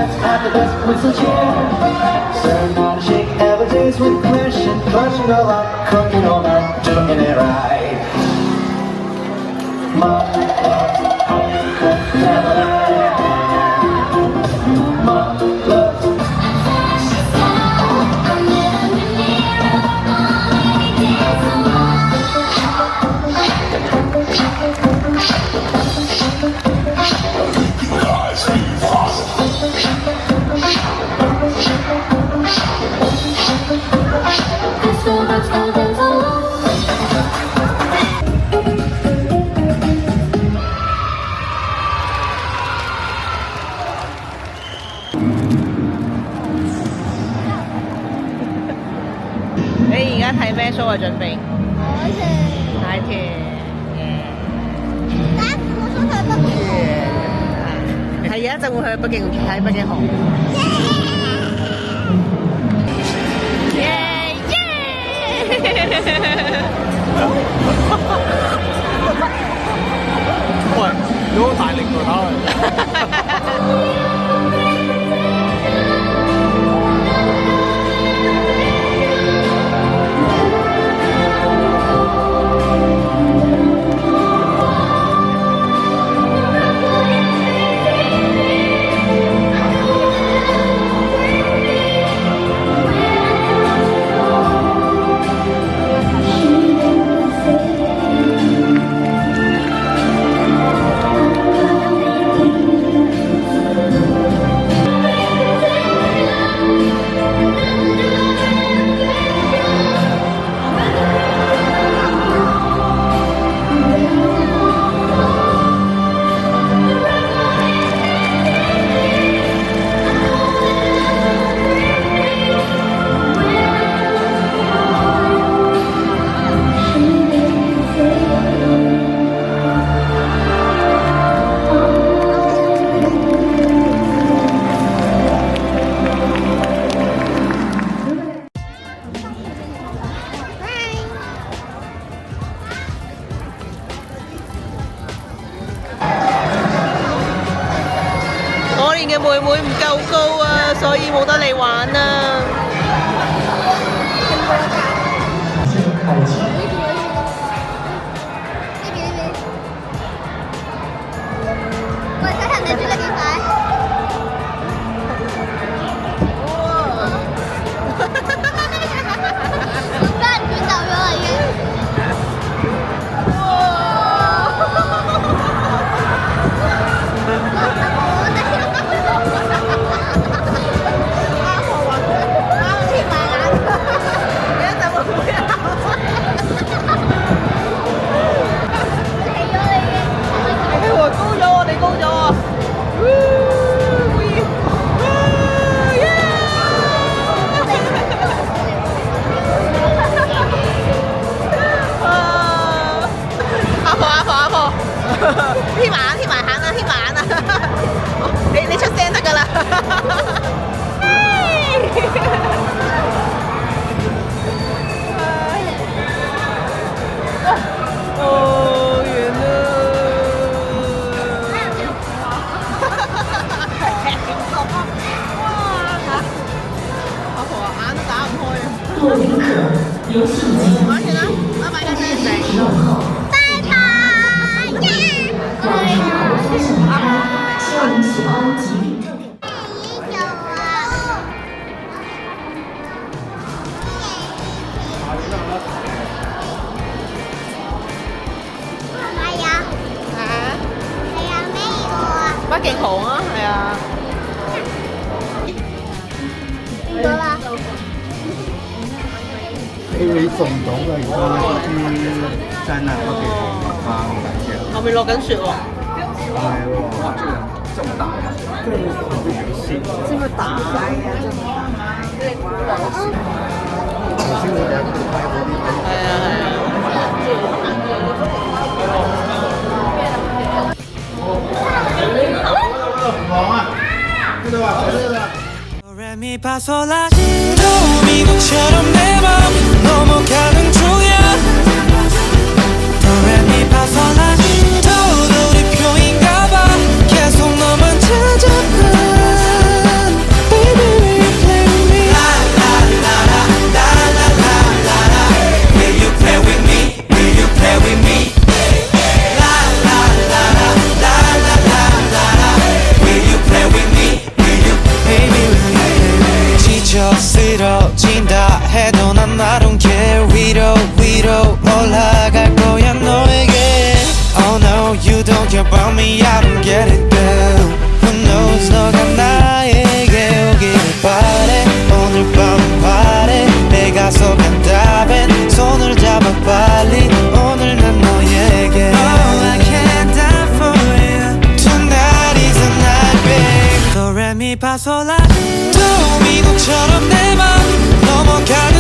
let's have the best whistle cheer. Serenade, shake, have a taste with question. Crushing all up, cooking all up, doing it right. My love, never lie. My love.你而家睇咩 show 啊？準備海豚，睇團但係我想睇北極熊。係而家就會去北極睇北極熊。耶耶！喂，你好大力喎打佢！嘅妹妹唔夠高啊，所以冇得嚟玩啊！喂，睇下你轉得幾快？俾人轉走咗啦已經。添埋行啦，添埋啊！你出聲得㗎啦！哦，完啦！哇！阿婆眼都打唔開啊！多宾克游戏机玩完啦，拜拜，再見。启动后，在2号方向离开，希望您喜欢吉林正定。北極熊啊，係啊。邊個啦？你會送到嘅，如果啲真係北極熊嘅話，唔緊要。後面落緊雪喎。係喎，哇！這麼大呀！這麼細，這麼大呀！頭先我哋喺度睇嗰啲。係啊係啊。好啊，這個吧，這個。 미국처럼 내 맘 넘어가는 중이야 도레미파솔라시도 돌이표인가 봐 계속 너만 찾아가 me I don't get it girl Who knows 너가 나에게 오길 바래 오늘 밤은 바래 내가 속한 답엔 손을 잡아 빨리 오늘 난 너에게 Oh I can't die for you Tonight is the night babe 도레미파솔라 도 미국처럼 내 맘 넘어가는